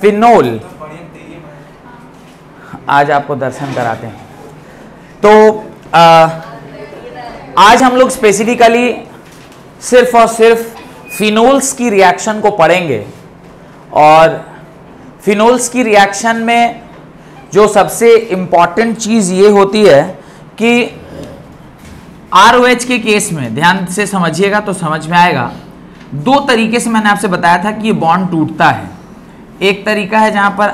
Phenol, आज आपको दर्शन कराते हैं। तो आज हम लोग स्पेसिफिकली सिर्फ और सिर्फ फिनोल्स की रिएक्शन को पढ़ेंगे, और फिनोल्स की रिएक्शन में जो सबसे इंपॉर्टेंट चीज ये होती है कि ROH के केस में ध्यान से समझिएगा तो समझ में आएगा। दो तरीके से मैंने आपसे बताया था कि ये बॉन्ड टूटता है। एक तरीका है जहां पर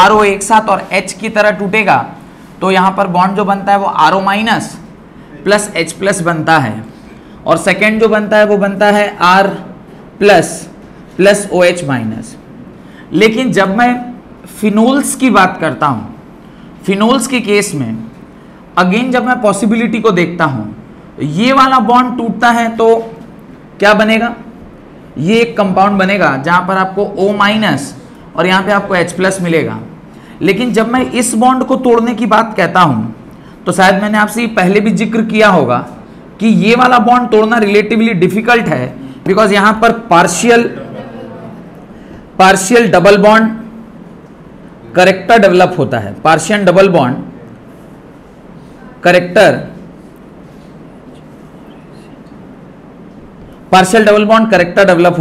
RO एक साथ और H की तरह टूटेगा, तो यहां पर बॉन्ड जो बनता है वो RO minus plus H plus बनता है, और सेकेंड जो बनता है वो बनता है R plus plus OH minus. लेकिन जब मैं फिनोल्स की बात करता हूं, फिनोल्स के केस में अगेन जब मैं पॉसिबिलिटी को देखता हूं, ये वाला बॉन्ड टूटता है तो क्या बनेगा, ये एक कंपाउंड बनेगा जहां पर आपको O माइनस और यहां पे आपको H प्लस मिलेगा। लेकिन जब मैं इस बॉन्ड को तोड़ने की बात कहता हूं, तो शायद मैंने आपसे पहले भी जिक्र किया होगा कि ये वाला बॉन्ड तोड़ना रिलेटिवली डिफिकल्ट है, बिकॉज यहां पर partial double bond character develop होता है। Partial double bond character develop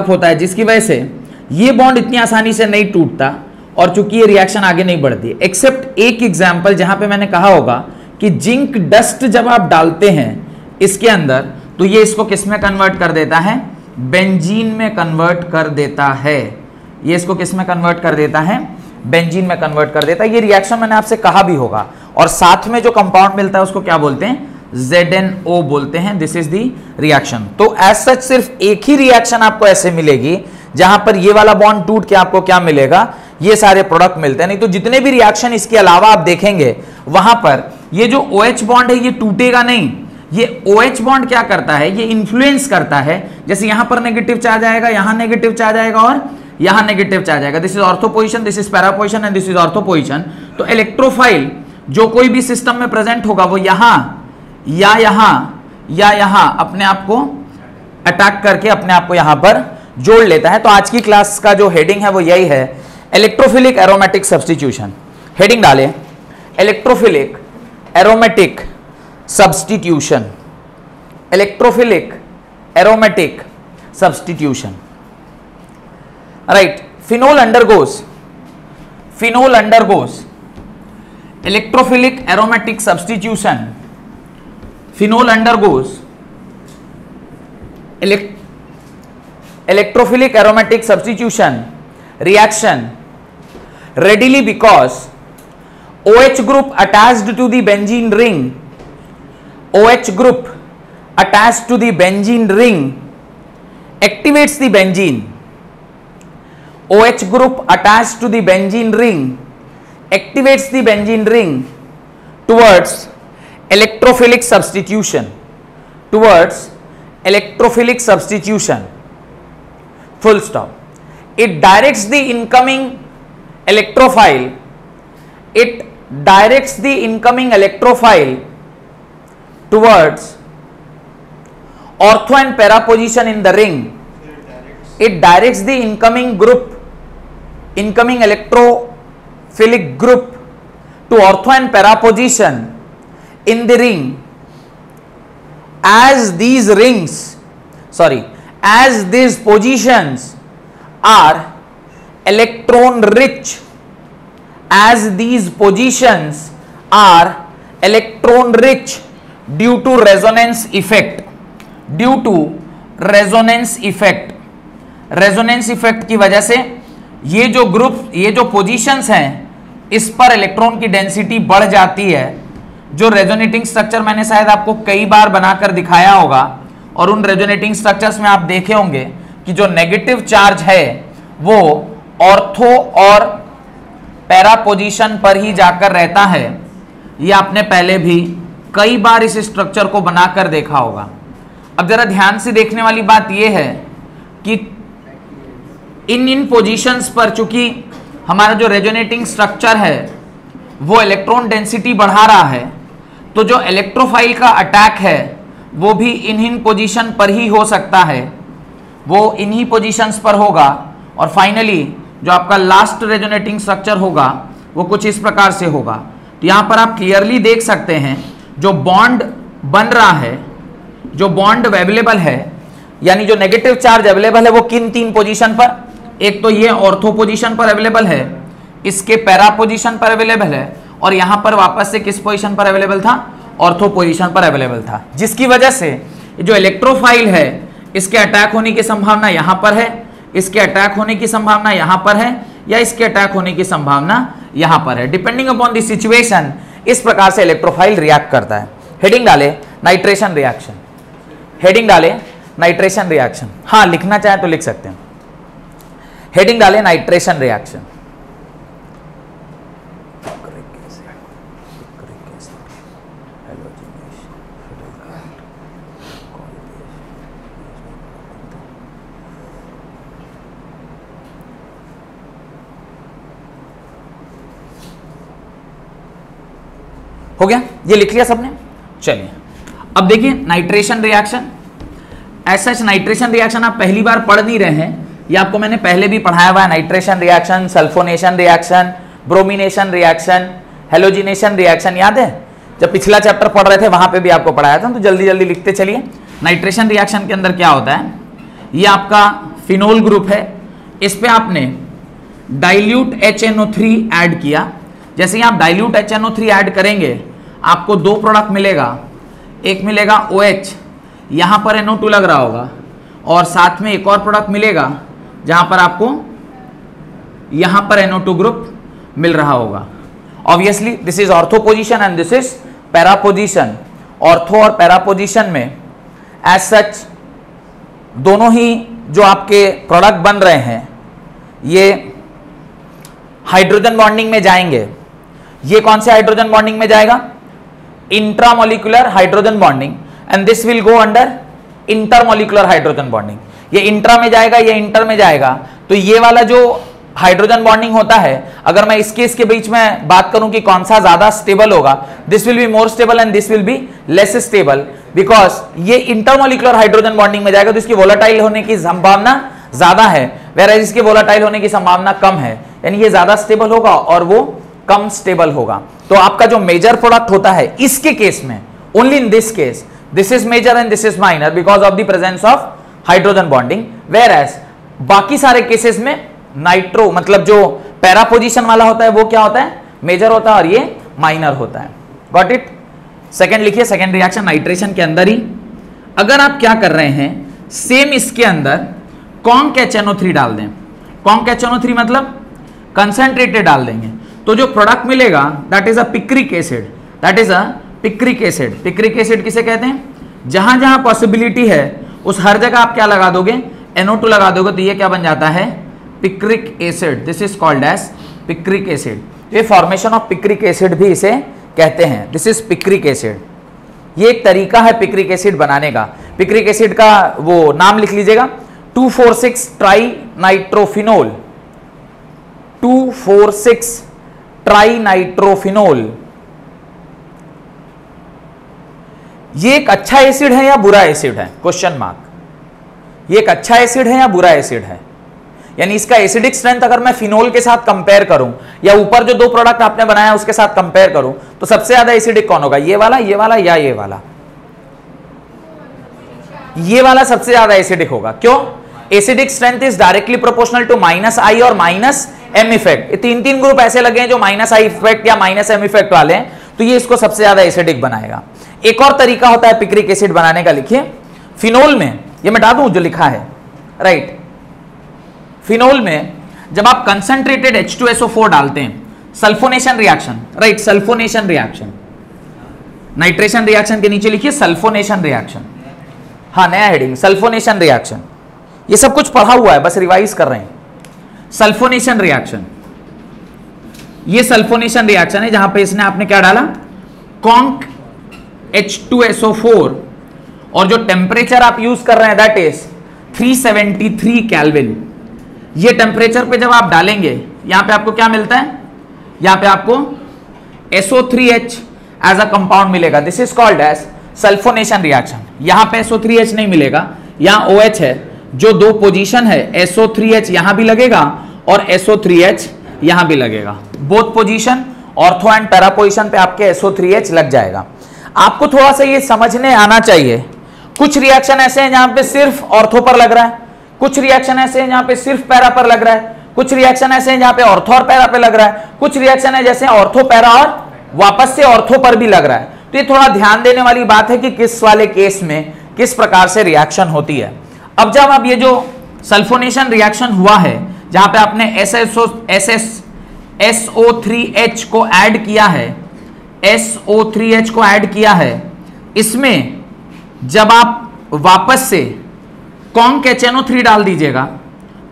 होता है, जिसकी वजह से ये बॉन्ड इतनी आसानी से नहीं टूटता, और चूंकि ये रिएक्शन आगे नहीं बढ़ती। एक्सेप्ट एक एग्जांपल जहां पे मैंने कहा होगा कि जिंक डस्ट जब आप डालते हैं इसके अंदर, तो ये इसको किस में कन्वर्ट कर देता है, बेंजीन में कन्वर्ट कर देता है। ये इसको किस में कन्वर्ट कर देता है, बेंजीन में कन्वर्ट कर देता है। ये रिएक्शन मैंने आपसे कहा भी होगा। और साथ में जो कंपाउंड मिलता है उसको क्या बोलते हैं, ZnO बोलते हैं। This is the reaction. तो एज सच सिर्फ एक ही रिएक्शन आपको ऐसे मिलेगी जहां पर ये वाला बॉन्ड टूट के आपको क्या मिलेगा, ये सारे प्रोडक्ट मिलते हैं। नहीं तो जितने भी रिएक्शन इसके अलावा आप देखेंगे वहां पर ये जो OH बॉन्ड है ये टूटेगा नहीं। ये OH बॉन्ड क्या करता है, ये इन्फ्लुएंस करता है। जैसे यहां पर नेगेटिव चार्ज आएगा, यहां नेगेटिव चार्ज आएगा और यहां नेगेटिव चार्ज आएगा। This is ortho position, this is para position and this is ortho position. तो इलेक्ट्रोफाइल जो कोई भी सिस्टम में प्रेजेंट होगा वो यहां या यहां अपने आप को अटैक करके अपने आप को यहां पर जोड़ लेता है। तो आज की क्लास का जो हेडिंग है वो यही है, इलेक्ट्रोफिलिक एरोमेटिक सब्स्टिट्यूशन। हेडिंग डालें, electrophilic aromatic substitution. Electrophilic aromatic substitution, right. Phenol undergoes electrophilic aromatic substitution. Phenol undergoes electrophilic aromatic substitution reaction readily because OH group attached to the benzene ring, OH group attached to the benzene ring activates the benzene. OH group attached to the benzene ring activates the benzene ring towards electrophilic substitution, full stop. It directs the incoming electrophile towards ortho and para position in the ring. It directs the incoming electrophilic group to ortho and para position in the ring as these positions are electron rich, due to resonance effect की वजह से ये जो positions हैं इस पर electron की density बढ़ जाती है। जो रेजोनेटिंग स्ट्रक्चर मैंने शायद आपको कई बार बनाकर दिखाया होगा, और उन रेजोनेटिंग स्ट्रक्चर्स में आप देखे होंगे कि जो नेगेटिव चार्ज है वो ऑर्थो और पैरा पोजीशन पर ही जाकर रहता है। ये आपने पहले भी कई बार इस स्ट्रक्चर को बनाकर देखा होगा। अब जरा ध्यान से देखने वाली बात यह है कि इन पोजीशंस पर चूंकि हमारा जो रेजोनेटिंग स्ट्रक्चर है वो इलेक्ट्रॉन डेंसिटी बढ़ा रहा है, तो जो इलेक्ट्रोफाइल का अटैक है वो भी इन पोजीशन पर ही हो सकता है। वो इन्हीं पोजीशंस पर होगा और फाइनली जो आपका लास्ट रेजोनेटिंग स्ट्रक्चर होगा वो कुछ इस प्रकार से होगा। तो यहां पर आप क्लियरली देख सकते हैं जो बॉन्ड बन रहा है, जो बॉन्ड अवेलेबल है, यानी जो नेगेटिव चार्ज अवेलेबल है वो किन तीन पोजीशन पर, एक तो ये ऑर्थो पोजीशन पर अवेलेबल है, इसके पैरा पोजीशन पर अवेलेबल है और यहां पर वापस से किस पोजीशन पर अवेलेबल था, ऑर्थो पोजीशन पर अवेलेबल था, जिसकी वजह से जो इलेक्ट्रोफाइल है इसके अटैक होने की संभावना यहां पर है, इसके अटैक होने की संभावना यहां पर है या इसके अटैक होने की संभावना यहां पर है, डिपेंडिंग अपॉन द सिचुएशन। इस प्रकार से इलेक्ट्रोफाइल रिएक्ट करता है। हेडिंग डाले नाइट्रेशन रिएक्शन, हेडिंग डाले नाइट्रेशन रिएक्शन, हाँ लिखना चाहे तो लिख सकते हैं। हेडिंग डाले नाइट्रेशन रिएक्शन। हो गया, ये लिख लिया सबने। चलिए अब देखिए नाइट्रेशन रिएक्शन। ऐसा नाइट्रेशन रिएक्शन आप पहली बार पढ़ नहीं रहे हैं, ये आपको मैंने पहले भी पढ़ाया हुआ है। Nitration reaction, sulphonation reaction, bromination reaction, halogenation reaction, याद है? जब पिछला चैप्टर पढ़ रहे थे वहां पे भी आपको पढ़ाया था, तो जल्दी जल्दी लिखते चलिए। नाइट्रेशन रिएक्शन के अंदर क्या होता है, ये आपका फिनोल ग्रुप है, इस पे आपने डाइल्यूट HNO3 ऐड किया। जैसे ही आप डाइल्यूट HNO3 ऐड करेंगे आपको दो प्रोडक्ट मिलेगा, एक मिलेगा OH, यहां पर NO2 लग रहा होगा, और साथ में एक और प्रोडक्ट मिलेगा जहां पर आपको यहां पर NO2 ग्रुप मिल रहा होगा। Obviously this is ortho position and this is para position. Ortho और पैरा पोजीशन में एज सच दोनों ही जो आपके प्रोडक्ट बन रहे हैं ये हाइड्रोजन बॉन्डिंग में जाएंगे। ये कौन से हाइड्रोजन बॉन्डिंग में जाएगा, intramolecular hydrogen bonding, and this will go under intermolecular hydrogen bonding. ये इंट्रा में जाएगा, ये इंटर में जाएगा। तो ये वाला जो हाइड्रोजन बॉन्डिंग होता है, अगर मैं इसके बीच में बात करूं कि कौन सा ज्यादा स्टेबल होगा, this will be more stable and this will be less stable, because ये इंटरमोलिकुलर हाइड्रोजन बॉन्डिंग में जाएगा तो इसकी वोलेटाइल होने की संभावना ज्यादा है, वेराइज इसके वोलेटाइल होने की संभावना कम है, यानी ये ज्यादा स्टेबल होगा और वो कम स्टेबल होगा। तो आपका जो मेजर प्रोडक्ट होता है इसके केस में, only in this case, this is major and this is minor because of the presence of hydrogen bonding, whereas बाकी सारे केसेस में नाइट्रो मतलब जो पैरा पोजीशन वाला होता है वो क्या होता है, मेजर होता है और ये माइनर होता है। Got it? सेकंड लिखिए, सेकंड रिएक्शन नाइट्रेशन के अंदर ही अगर आप क्या कर रहे हैं, सेम इसके अंदर कॉन्क HNO3 डाल दें। कॉन्क HNO3 मतलब कंसंट्रेटेड डाल देंगे, तो जो प्रोडक्ट मिलेगा that is a picric acid, that is a picric acid. Picric acid किसे कहते हैं, जहां जहां पॉसिबिलिटी है उस हर जगह आप क्या लगा दोगे, NO2 लगा दोगे, तो ये क्या बन जाता है, picric acid. This is called as picric acid. ये फॉर्मेशन ऑफ पिक्रिक एसिड भी इसे कहते हैं, दिस इज पिक्रिक एसिड। ये एक तरीका है पिक्रिक एसिड बनाने का। पिक्रिक एसिड का वो नाम लिख लीजिएगा, 2,4,6 ट्राई नाइट्रोफिनोल, 2,4,6 ट्राई नाइट्रोफिनोल। ये एक अच्छा एसिड है या बुरा एसिड है, क्वेश्चन मार्क। ये एक अच्छा एसिड है या बुरा एसिड है, यानी इसका एसिडिक स्ट्रेंथ अगर मैं फिनोल के साथ कंपेयर करूं या ऊपर जो दो प्रोडक्ट आपने बनाया उसके साथ कंपेयर करूं तो सबसे ज्यादा एसिडिक कौन होगा, ये वाला या ये वाला? ये वाला सबसे ज्यादा एसिडिक होगा। क्यों? Acidic strength is directly proportional to -I और -M इफेक्ट। तीन तीन ग्रुप ऐसे लगे हैं जो -I इफेक्ट या -M इफेक्ट वाले हैं, तो ये इसको सबसे ज्यादा एसिडिक बनाएगा। एक और तरीका होता है पिक्रिक एसिड बनाने का, लिखिए फिनोल में, ये मिटा दूं जो लिखा है, राइट। फिनोल में जब आप कंसंट्रेटेड H2SO4 डालते हैं, sulphonation reaction, right, sulphonation reaction, nitration reaction के नीचे लिखिए सल्फोनेशन रिएक्शन, हाँ नया हेडिंग सल्फोनेशन रिएक्शन। ये सब कुछ पढ़ा हुआ है, बस रिवाइज कर रहे हैं। सल्फोनेशन रिएक्शन, ये सल्फोनेशन रिएक्शन है जहां पे इसने आपने क्या डाला, कॉन्क H2SO4, और जो टेम्परेचर आप यूज कर रहे हैं दैट इज 373 केल्विन। ये टेम्परेचर पे जब आप डालेंगे यहां पे आपको क्या मिलता है, यहां पे आपको SO3H एज अ कंपाउंड मिलेगा। This is called as sulphonation reaction. यहां पे SO3H नहीं मिलेगा, यहां OH है जो दो पोजीशन है SO3H यहां भी लगेगा और SO3H यहां भी लगेगा, both position ortho and para position पे आपके SO3H लग जाएगा। आपको थोड़ा सा ये समझने आना चाहिए, कुछ रिएक्शन ऐसे हैं जहां पे सिर्फ ऑर्थो पर लग रहा है, कुछ रिएक्शन ऐसे हैं जहां पे सिर्फ पैरा पर लग रहा है, कुछ रिएक्शन ऐसे हैं जहां पे ऑर्थो और पैरा पे लग रहा है, कुछ रिएक्शन है जैसे ऑर्थो पैरा और वापस से ऑर्थो पर भी लग रहा है। तो ये थोड़ा ध्यान देने वाली बात है कि किस वाले केस में किस प्रकार से रिएक्शन होती है। अब जब आप ये जो सल्फोनेशन रिएक्शन हुआ है जहां पे आपने SO3H को ऐड किया है, SO3H को ऐड किया है, इसमें जब आप वापस से कॉन्क HNO3 डाल दीजिएगा,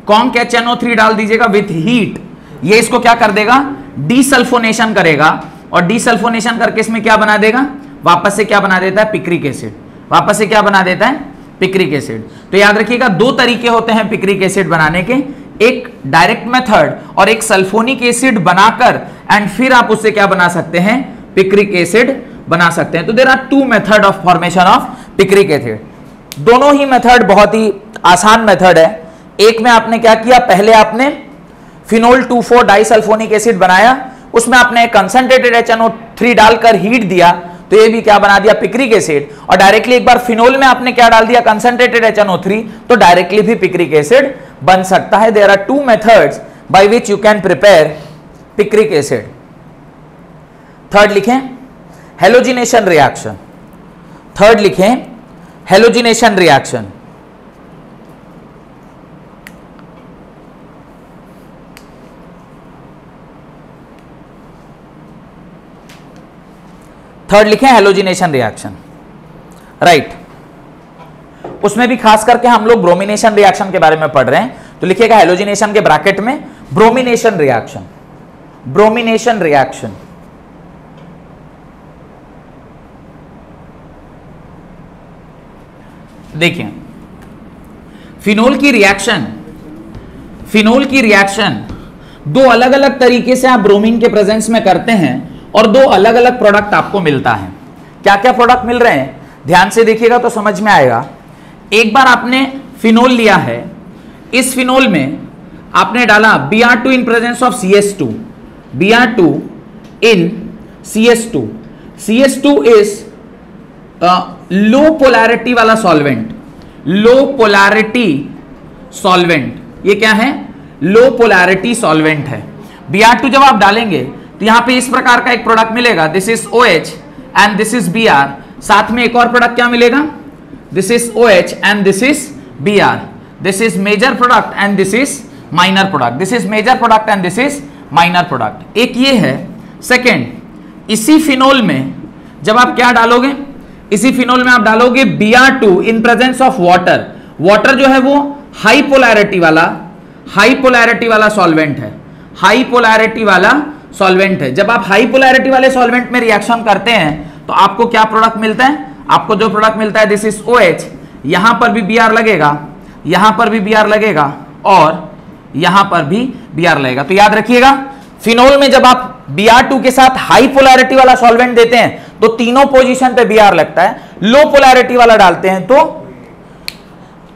कॉन्क HNO3 डाल दीजिएगा विथ हीट, ये इसको क्या कर देगा, डीसल्फोनेशन करेगा और डीसल्फोनेशन करके इसमें क्या बना देगा, वापस से क्या बना देता है, पिक्रिक एसिड, वापस से क्या बना देता है, पिक्रिक एसिड। तो याद रखिएगा दो तरीके होते हैं पिक्रिक एसिड बनाने के, एक डायरेक्ट मेथड और एक सल्फोनिक एसिड बनाकर एंड फिर आप उससे क्या बना सकते हैं, पिक्रिक एसिड बना सकते हैं। तो there are two method of formation of picric acid. दोनों ही मेथड बहुत ही आसान मेथड है। एक में आपने क्या किया, पहले आपने फिनोल 2,4 डाइसल्फोनिक एसिड बनाया, उसमें आपने कंसंट्रेटेड HNO3 डालकर हीट दिया, तो ये भी क्या बना दिया, पिक्रिक एसिड। और डायरेक्टली एक बार फिनोल में आपने क्या डाल दिया, कंसंट्रेटेड HNO3, तो डायरेक्टली भी पिक्रिक एसिड बन सकता है। There are two methods by which you can prepare picric acid. Third लिखें हेलोजिनेशन रिएक्शन, थर्ड लिखें हेलोजिनेशन रिएक्शन। थर्ड लिखें हेलोजिनेशन रिएक्शन, राइट। उसमें भी खास करके हम लोग ब्रोमिनेशन रिएक्शन के बारे में पढ़ रहे हैं, तो लिखिएगा हेलोजिनेशन के ब्रैकेट में ब्रोमिनेशन रिएक्शन, ब्रोमिनेशन रिएक्शन। देखिए फिनोल की रिएक्शन, फिनोल की रिएक्शन दो अलग अलग तरीके से आप ब्रोमीन के प्रेजेंस में करते हैं और दो अलग अलग प्रोडक्ट आपको मिलता है। क्या क्या प्रोडक्ट मिल रहे हैं, ध्यान से देखिएगा तो समझ में आएगा। एक बार आपने फिनोल लिया है, इस फिनोल में आपने डाला Br2 in presence of CS2, Br2 in CS2, CS2 is low polarity वाला सॉल्वेंट, लो पोलैरिटी सॉल्वेंट, ये क्या है, लो पोलैरिटी सॉल्वेंट है। Br2 जब आप डालेंगे तो यहां पे इस प्रकार का एक प्रोडक्ट मिलेगा, this is OH and this is Br, साथ में एक और प्रोडक्ट क्या मिलेगा, this is OH and this is Br, this is major product and this is minor product, this is major product and this is minor product. एक ये है। Second, इसी फिनोल में जब आप क्या डालोगे, इसी फिनोल में आप डालोगे Br2 in presence of water, water जो है वो हाई पोलैरिटी वाला सॉल्वेंट है, हाई पोलैरिटी वाला सॉल्वेंट है। जब आप हाई पोलैरिटी वाले सॉल्वेंट में रिएक्शन करते हैं तो आपको क्या प्रोडक्ट मिलता है, आपको जो प्रोडक्ट मिलता है दिस इज OH, यहां पर भी Br लगेगा, यहां पर भी Br लगेगा और यहां पर भी Br लगेगा। तो याद रखिएगा फिनोल में जब आप Br2 के साथ हाई पोलैरिटी वाला सॉल्वेंट देते हैं तो तीनों पोजीशन पे Br लगता है, लो पोलैरिटी वाला डालते हैं तो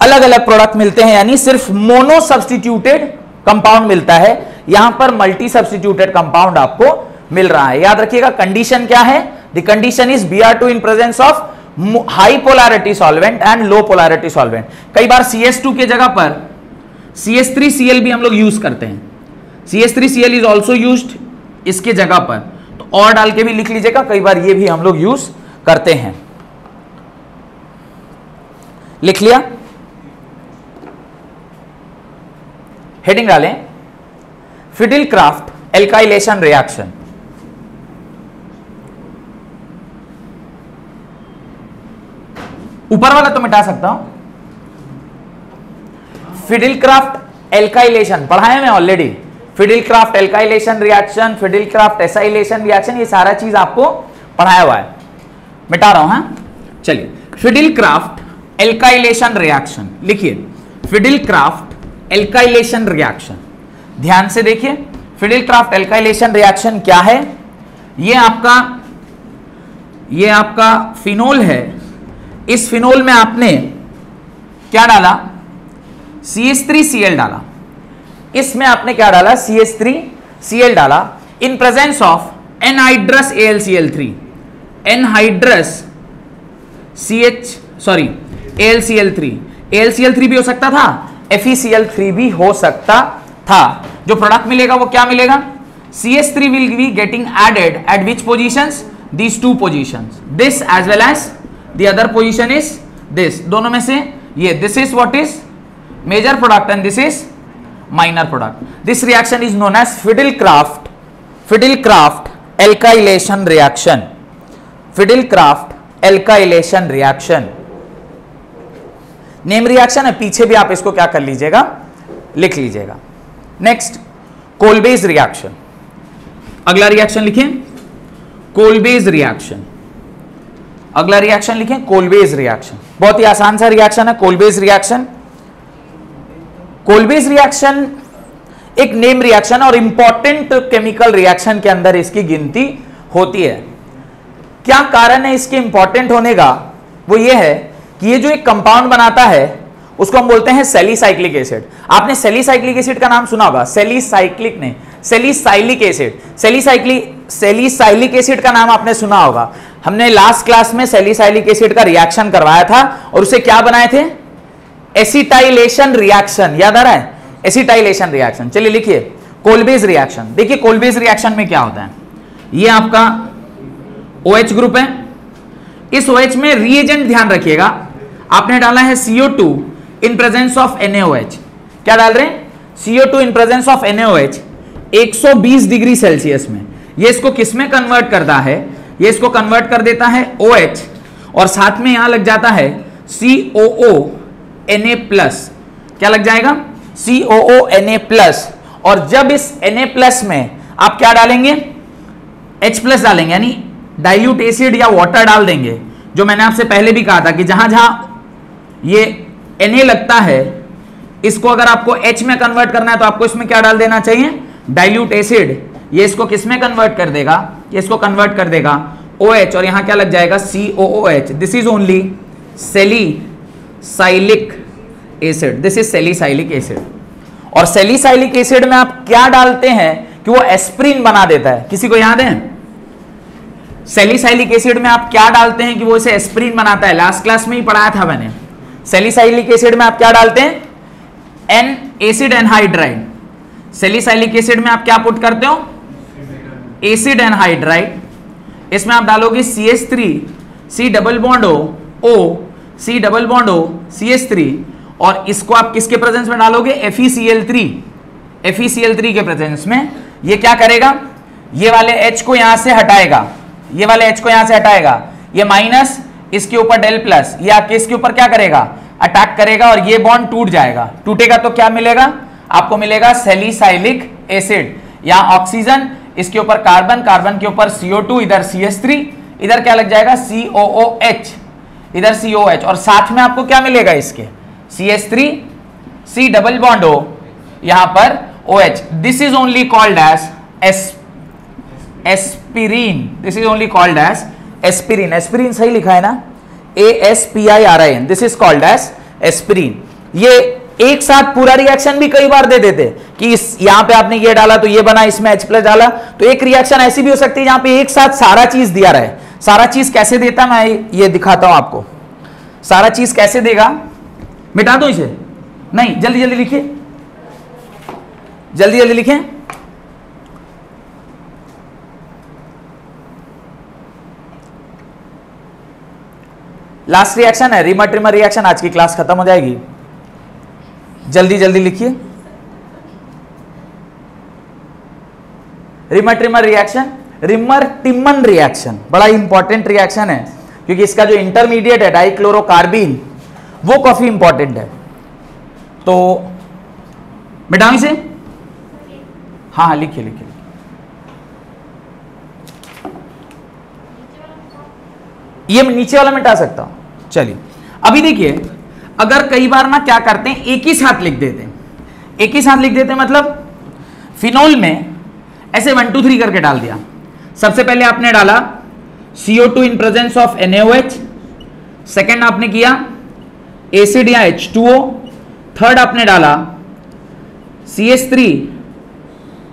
अलग अलग प्रोडक्ट मिलते हैं, यानी सिर्फ मोनो सब्स्टिट्यूटेड कंपाउंड मिलता है, यहां पर मल्टी सब्स्टिट्यूटेड कंपाउंड आपको मिल रहा है। याद रखिएगा कंडीशन क्या है, the condition is Br2 in presence of high polarity solvent and low polarity solvent. कई बार CS2 के जगह पर CS3Cl भी हम लोग यूज करते हैं, CS3Cl इज ऑल्सो यूज्ड इसके जगह पर, तो और डाल के भी लिख लीजिएगा, कई बार ये भी हम लोग यूज करते हैं। लिख लिया, हेडिंग डालें फिडिलक्राफ्ट एल्काइलेशन रिएक्शन। ऊपर वाला तो मिटा सकता हूं, फिडिलक्राफ्ट एल्काइलेशन पढ़ा है मैं already, Friedel Crafts alkylation reaction, Friedel Crafts acylation reaction, ये सारा चीज आपको पढ़ाया हुआ है, मिटा रहा हूं। हाँ चलिए, फिडिलक्राफ्ट एल्काइलेशन रिएक्शन लिखिए, फिडिलक्राफ्ट एल्काइलेशन रिएक्शन। ध्यान से देखिए फिडिलक्राफ्ट एल्काइलेशन रिएक्शन क्या है। ये आपका फिनोल है, इस फिनोल में आपने क्या डाला, CH3Cl डाला, इसमें आपने क्या डाला, CH3Cl डाला इन presence of anhydrous AlCl3, anhydrous AlCl3, AlCl3 भी हो सकता था, FeCl3 भी हो सकता था। जो प्रोडक्ट मिलेगा वो क्या मिलेगा, CH3 will be getting added at which positions, these two positions, this as well as the other position is this, दोनों में से ये, this is what is major product and this is minor product. This reaction is known as Fiddlecraft alkylation reaction, Fiddlecraft alkylation reaction, name reaction है, पीछे भी आप इसको क्या कर लीजिएगा, लिख लीजिएगा। नेक्स्ट कोलबेज रिएक्शन, अगला रिएक्शन लिखें कोलबेज रिएक्शन, अगला रिएक्शन लिखें कोलबेज रिएक्शन, बहुत ही आसान सा रिएक्शन है कोलबेज रिएक्शन। कोलबेज रिएक्शन एक नेम रिएक्शन और इंपॉर्टेंट केमिकल रिएक्शन के अंदर इसकी गिनती होती है। क्या कारण है इसके इंपॉर्टेंट होने का, वो ये है कि ये जो एक कंपाउंड बनाता है उसको हम बोलते हैं सैलिसाइक्लिक एसिड। आपने सैलिसाइक्लिक एसिड का नाम सुना होगा, सैलिसाइक्लिक नहीं, सैलिसाइलिक एसिड, सैलिसाइलिक एसिड का नाम आपने सुना होगा। हमने लास्ट क्लास में सैलिसाइलिक एसिड का रिएक्शन करवाया था और उसे क्या बनाए थे, एसिटाइलेशन रिएक्शन, याद आ रहा है, एसिटाइलेशन रिएक्शन। चलिए लिखिए कोलबेज रिएक्शन। देखिए कोलबेज रिएक्शन में क्या होता है, ये आपका OH ग्रुप है, इस OH में रिएजेंट ध्यान रखिएगा, आपने डाला है CO2 in presence of NaOH। क्या डाल रहे हैं, CO2 in presence of NaOH 120 degree Celsius में। ये इसको किस में कन्वर्ट करता है, ये इसको कन्वर्ट कर देता है OH और साथ में यहां लग जाता है COONA+, क्या लग जाएगा, COONA+। और जब इस Na+ में आप क्या डालेंगे, H+ डालेंगे, यानी डाइल्यूट एसिड या वाटर डाल देंगे। जो मैंने आपसे पहले भी कहा था कि जहां जहां ये Na लगता है, इसको अगर आपको H में कन्वर्ट करना है तो आपको इसमें क्या डाल देना चाहिए, डाइल्यूट एसिड। ये इसको किस में कन्वर्ट कर देगा, ये इसको कन्वर्ट कर देगा OH और यहां क्या लग जाएगा, COOH। This is only salicylic acid, this is salicylic acid. और सैलिसाइलिक एसिड में आप क्या डालते हैं कि वो एस्प्रिन बना देता है, किसी को याद है, सैलिसाइलिक एसिड में आप क्या डालते हैं कि वो इसे एस्प्रिन बनाता है, लास्ट क्लास में ही पढ़ाया था मैंने। सैलिसाइलिक एसिड में आप क्या डालते हैं, N acid anhydride. Salicylic acid में आप क्या पुट करते हो, एसिड एनहाइड्राइड। इसमें आप डालोगे CH3 C double bond O C double bond O CH3 और इसको आप किसके प्रेजेंस में डालोगे, FeCl3 के प्रेजेंस में। ये क्या करेगा, ये वाले H को यहां से हटाएगा, ये वाले H को यहां से हटाएगा, ये माइनस इसके ऊपर डेल प्लस, ये आपके इसके ऊपर क्या करेगा, अटैक करेगा और ये बॉन्ड टूट जाएगा। टूटेगा तो क्या मिलेगा, आपको मिलेगा सैलिसाइलिक एसिड। यहां ऑक्सीजन, इसके ऊपर कार्बन, कार्बन के ऊपर CO2, इधर CH3, इधर क्या लग जाएगा COOH, इधर COH और साथ में आपको क्या मिलेगा, इसके CH3 C double bond O, यहां पर OH। This is only called as aspirin, this is only called as aspirin. Aspirin सही लिखा है ना, ASPIRIN, this is called as aspirin. ये एक साथ पूरा रिएक्शन भी कई बार दे देते कि इस यहां पे आपने ये डाला तो ये बना, इसमें H+ डाला, तो एक रिएक्शन ऐसी भी हो सकती है जहां पे एक साथ सारा चीज दिया रहे। सारा चीज कैसे देता, मैं ये दिखाता हूं आपको, सारा चीज कैसे देगा। मिटा दो इसे, नहीं जल्दी जल्दी लिखिए, जल्दी जल्दी लिखें। लास्ट रिएक्शन है रिमर ट्रिमर रिएक्शन, आज की क्लास खत्म हो जाएगी, जल्दी जल्दी लिखिए। Reimer Tiemann reaction, Reimer Tiemann reaction बड़ा इंपॉर्टेंट रिएक्शन है क्योंकि इसका जो इंटरमीडिएट है डाइक्लोरोकार्बिन वो काफी इंपॉर्टेंट है। तो मिटाऊं इसे, हाँ लिखिए लिखिए। ये नीचे वाला मिटा सकता हूं, चलिए अभी देखिए, अगर कई बार ना क्या करते हैं, एक ही साथ लिख देते हैं, एक ही साथ लिख देते हैं, मतलब फिनोल में ऐसे 1 2 3 करके डाल दिया। सबसे पहले आपने डाला CO2 in presence of NaOH, second आपने किया एसिड या H2O, थर्ड आपने डाला CH3,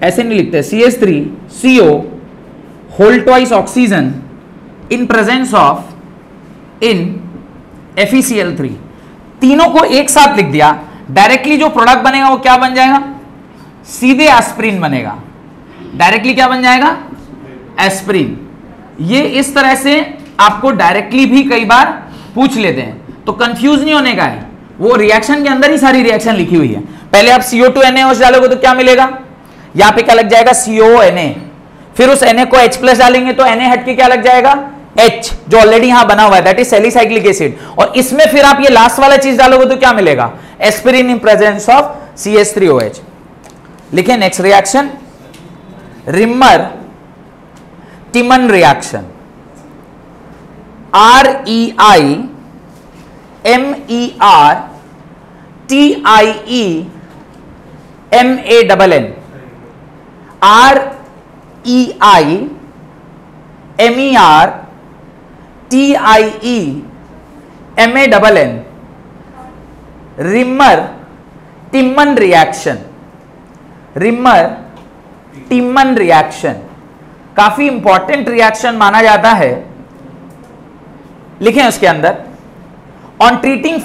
ऐसे नहीं लिखते, CH3 CO whole twice oxygen in presence of in FeCl3, तीनों को एक साथ लिख दिया, डायरेक्टली जो प्रोडक्ट बनेगा वो क्या बन जाएगा, सीधे एस्प्रिन बनेगा। डायरेक्टली क्या बन जाएगा, एस्प्रिन। ये इस तरह से आपको डायरेक्टली भी कई बार पूछ लेते हैं, तो कंफ्यूज नहीं होने का है, वो रिएक्शन के अंदर ही सारी रिएक्शन लिखी हुई है। पहले आप CO2NaOH डालोगे तो क्या मिलेगा, यहां पे क्या लग जाएगा, CONA, फिर उस Na को H+ डालेंगे तो Na हट के क्या लग जाएगा, H, जो ऑलरेडी यहां बना हुआ है, दैट इज सैलिसाइक्लिक एसिड, और इसमें फिर आप ये लास्ट वाला चीज डालोगे तो क्या मिलेगा, aspirin in presence of CH3OH। लिखे next reaction, Reimer Tiemann reaction, REIMERTIEMANN, REIMERTIEMANN, Reimer Tiemann reaction. Reimer Tiemann reaction काफी इंपॉर्टेंट रिएक्शन माना जाता है। लिखें उसके अंदर, on treating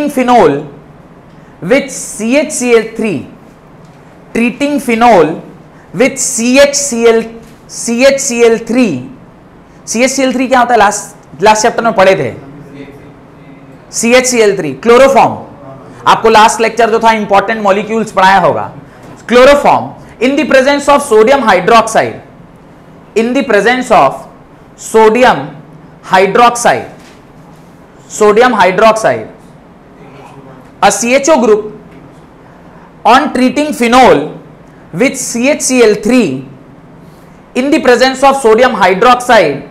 phenol with CHCl3, treating phenol with CHCl3 क्या होता है, लास्ट चैप्टर में पढ़े थे, CHCl3 क्लोरोफॉर्म, आपको लास्ट लेक्चर जो था इंपॉर्टेंट मॉलिक्यूल्स पढ़ाया होगा। Chloroform in the presence of sodium hydroxide, sodium hydroxide, a CHO group on treating phenol with CHCl3 in the presence of sodium hydroxide,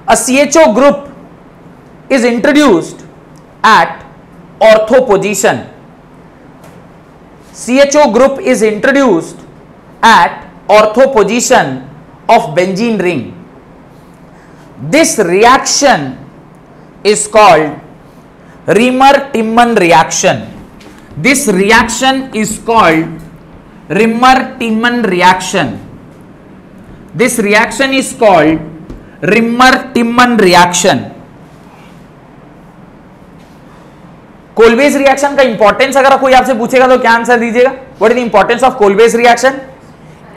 a CHO group is introduced at ortho position. CHO group is introduced at ortho position of benzene ring. This reaction is called Remer-Timman reaction. This reaction is called Remer-Timman reaction. This reaction is called Remer-Timman reaction. Kolbe's reaction का importance अगर कोई आपसे पूछेगा तो क्या answer दीजिएगा, what is the importance of Kolbe's reaction,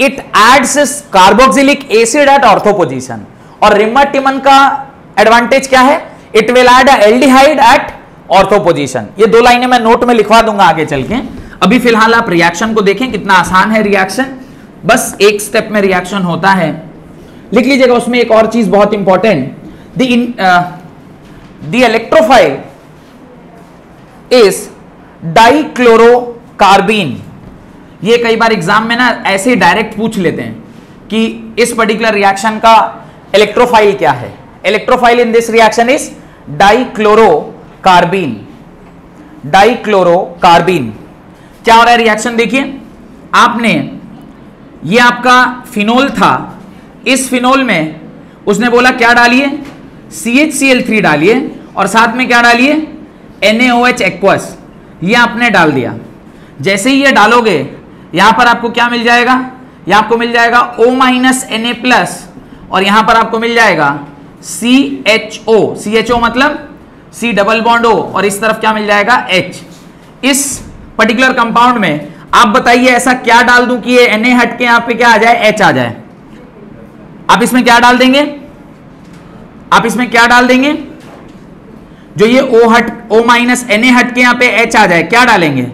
it adds carboxylic acid at ortho position. और Reimer Tiemann का एडवांटेज क्या है, it will add aldehyde at ortho position. ये दो लाइनें मैं नोट में लिखवा दूंगा आगे चल के। अभी फिलहाल आप रिएक्शन को देखें, कितना आसान है रिएक्शन, बस एक स्टेप में रिएक्शन होता है। लिख लीजिएगा उसमें एक और चीज बहुत इंपॉर्टेंट, द इलेक्ट्रोफाइल इज डाइक्लोरोकार्बीन। ये कई बार एग्जाम में ना ऐसे डायरेक्ट पूछ लेते हैं कि इस पर्टिकुलर रिएक्शन का इलेक्ट्रोफाइल क्या है। Electrophile in this reaction is डाइक्लोरोकार्बीन। डाइक्लोरोकार्बीन क्या हो रहा है रिएक्शन, देखिए आपने, ये आपका फिनोल था, इस फिनोल में उसने बोला क्या डालिए, CHCl3 डालिए और साथ में क्या डालिए, NaOH एक्वस, ये आपने डाल दिया। जैसे ही ये डालोगे यहां पर आपको क्या मिल जाएगा, यहां आपको मिल जाएगा O-Na+ और यहां पर आपको मिल जाएगा CHO। CHO मतलब C डबल बॉन्ड O और इस तरफ क्या मिल जाएगा H। इस पर्टिकुलर कंपाउंड में आप बताइए ऐसा क्या डाल दूं कि ये Na हट के यहां पे क्या आ जाए, H आ जाए। आप इसमें क्या डाल देंगे, आप इसमें क्या डाल देंगे, जो ये O Na हट के यहां पे H आ जाए, क्या डालेंगे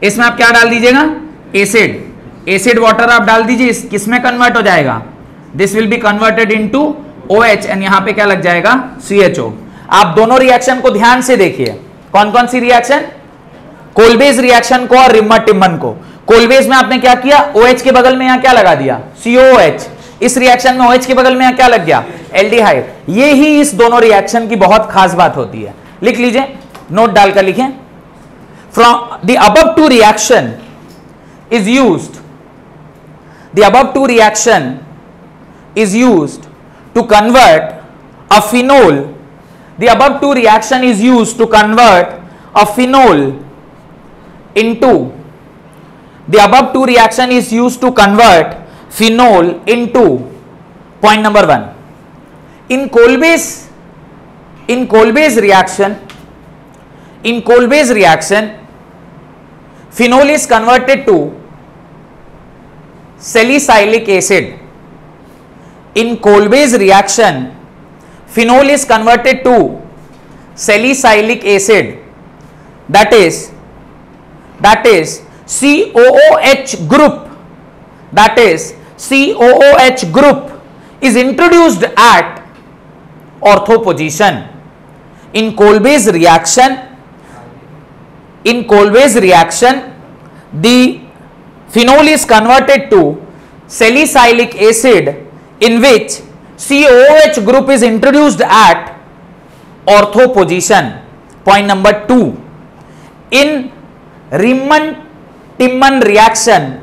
इसमें, आप क्या डाल दीजिएगा, एसिड। एसिड वाटर आप डाल दीजिए, किसमें कन्वर्ट हो जाएगा, this will be converted into OH and यहां पे क्या लग जाएगा, CHO। आप दोनों रिएक्शन को ध्यान से देखिए, कौन कौन सी रिएक्शन, कोलबेज रिएक्शन को और रिमर टिमन को। कोलबेज में आपने क्या किया, OH के बगल में यहां क्या लगा दिया, COOH। इस रिएक्शन में OH के बगल में यहां क्या लग गया, एल्डिहाइड। ये ही इस दोनों रिएक्शन की बहुत खास बात होती है। लिख लीजिए, नोट डालकर लिखें, from the above two reaction is used, the above two reaction is used to convert a phenol, the above two reaction is used to convert a phenol into, the above two reaction is used to convert phenol into, point number 1, in Kolbe's reaction, phenol is converted to salicylic acid. In Kolbe's reaction, phenol is converted to salicylic acid, that is COOH group, that is COOH group is introduced at ortho position. In Kolbe's reaction, the phenol is converted to salicylic acid, in which COOH group is introduced at ortho position. Point number 2, in Rimmer-Timman reaction,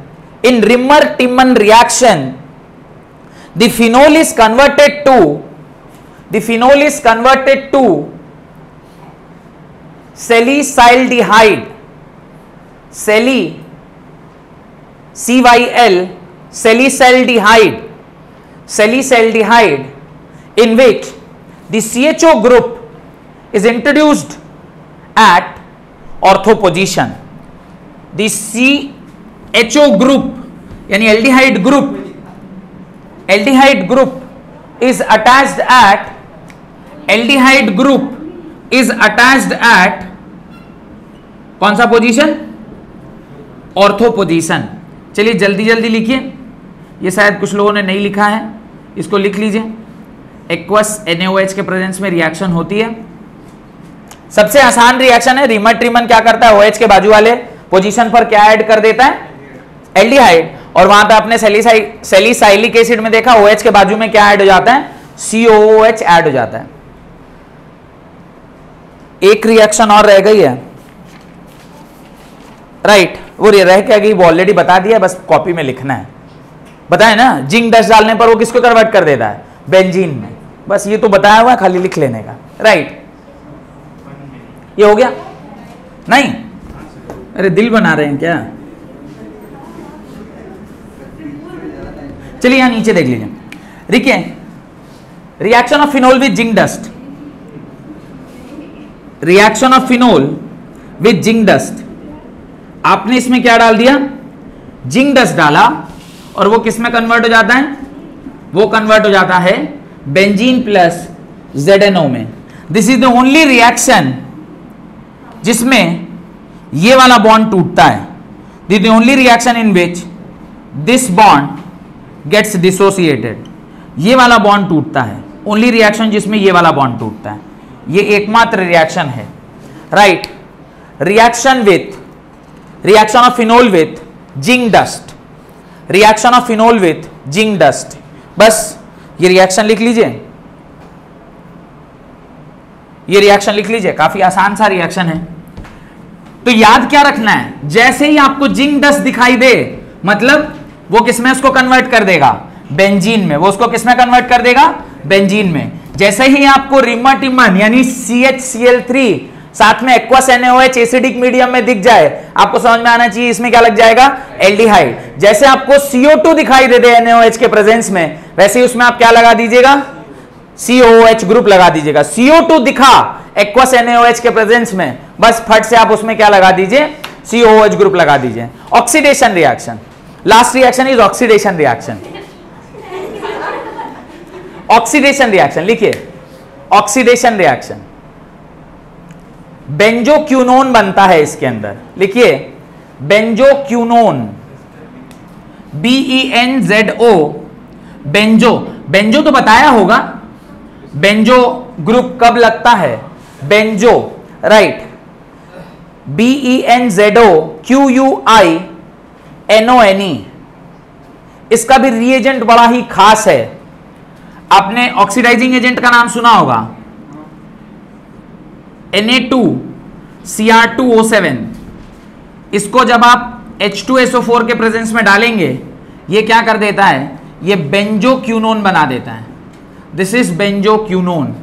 the phenol is converted to salicyldehyde, salicyldehyde, in which the CHO group is introduced at ortho position. The CHO group यानी aldehyde group is attached at कौन सा position? Ortho position. चलिए जल्दी जल्दी लिखिए, ये शायद कुछ लोगों ने नहीं लिखा है, इसको लिख लीजिए. एक्वस NaOH के प्रेजेंस में रिएक्शन होती है. सबसे आसान रिएक्शन है. रिमर-ट्रिमन क्या करता है? OH के बाजू वाले पोजीशन पर क्या ऐड कर देता है? एल्डिहाइड. और वहां पे आपने सैलिसाइलिक एसिड में देखा OH के बाजू में क्या ऐड हो जाता है? COOH ऐड हो जाता है. एक रिएक्शन और रह गई है, राइट. वो रह क्या गई? वो ऑलरेडी बता दिया, बस कॉपी में लिखना है. बताए ना, जिंक डस्ट डालने पर वो किसको कन्वर्ट कर देता है? बेंजीन में. बस ये तो बताया हुआ है, खाली लिख लेने का, राइट. ये हो गया? नहीं, अरे दिल बना रहे हैं क्या? चलिए यहां नीचे देख लीजिए. देखिए, reaction of phenol with zinc dust, reaction of phenol with zinc dust. आपने इसमें क्या डाल दिया? जिंक डस्ट डाला, और वो किस में कन्वर्ट हो जाता है? वो कन्वर्ट हो जाता है बेंजीन प्लस ZNO में. This is the only reaction जिसमें ये वाला बॉन्ड टूटता है. This is the only reaction in which this bond gets dissociated. ये वाला बॉन्ड टूटता है. ओनली रिएक्शन जिसमें ये वाला बॉन्ड टूटता है. ये एकमात्र रिएक्शन है, right. Reaction of phenol with zinc dust, reaction of phenol with zinc dust. बस ये रिएक्शन लिख लीजिए, ये रिएक्शन लिख लीजिए. काफी आसान सा रिएक्शन है. तो याद क्या रखना है? जैसे ही आपको जिंक डस्ट दिखाई दे, मतलब वो किसमें उसको कन्वर्ट कर देगा? बेंजीन में. वो उसको किसमें कन्वर्ट कर देगा? बेंजीन में. जैसे ही आपको रिमर-टिमन यानी CHCl3 साथ में एक्वस NaOH एसिडिक मीडियम में दिख जाए, आपको समझ में आना चाहिए इसमें क्या लग जाएगा? एल्डिहाइड. जैसे आपको CO2 दिखाई दे दे NaOH के प्रेजेंस में, वैसे ही उसमें आप क्या लगा दीजिएगा? COOH ग्रुप लगा दीजिएगा. CO2 दिखा एक्वस NaOH के प्रेजेंस में, बस फट से आप उसमें क्या लगा दीजिए? COOH ग्रुप लगा दीजिए. Oxidation reaction, last reaction is oxidation reaction. Oxidation reaction लिखिए. ऑक्सीडेशन रिएक्शन, बेंजोक्यूनोन बनता है इसके अंदर. लिखिए बेंजोक्यूनोन, BENZO. बेंजो तो बताया होगा. बेंजो ग्रुप कब लगता है? Benzo, right. BENZO QUINONE. इसका भी रिएजेंट बड़ा ही खास है. आपने ऑक्सीडाइजिंग एजेंट का नाम सुना होगा, Na2Cr2O7. इसको जब आप H2SO4 के प्रेजेंस में डालेंगे, ये क्या कर देता है? ये बेंजोक्यूनोन बना देता है. This is benzoquinone,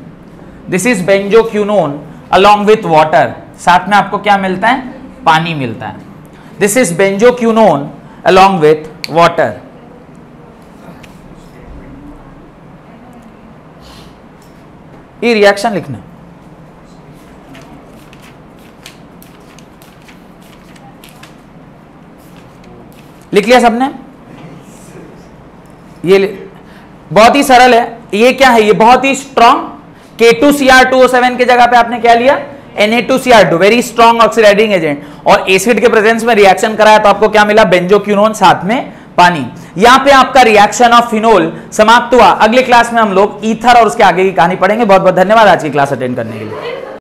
this is benzoquinone along with water, साथ में आपको क्या मिलता है, पानी मिलता है। This is benzoquinone along with water. ये रिएक्शन लिखना, लिख लिया सबने? ये बहुत ही सरल है। ये क्या है, ये बहुत ही स्ट्रॉन्ग K2Cr2O7 के जगह पे आपने क्या लिया, Na2Cr2, very strong oxidising agent, और एसिड के प्रेजेंस में रिएक्शन कराया तो आपको क्या मिला, बेंजोक्यूनोन साथ में पानी। यहां पे आपका रिएक्शन ऑफ फिनोल समाप्त हुआ। अगले क्लास में हम लोग ईथर और उसके आगे की कहानी पढ़ेंगे। बहुत बहुत धन्यवाद आज की क्लास अटेंड करने के लिए।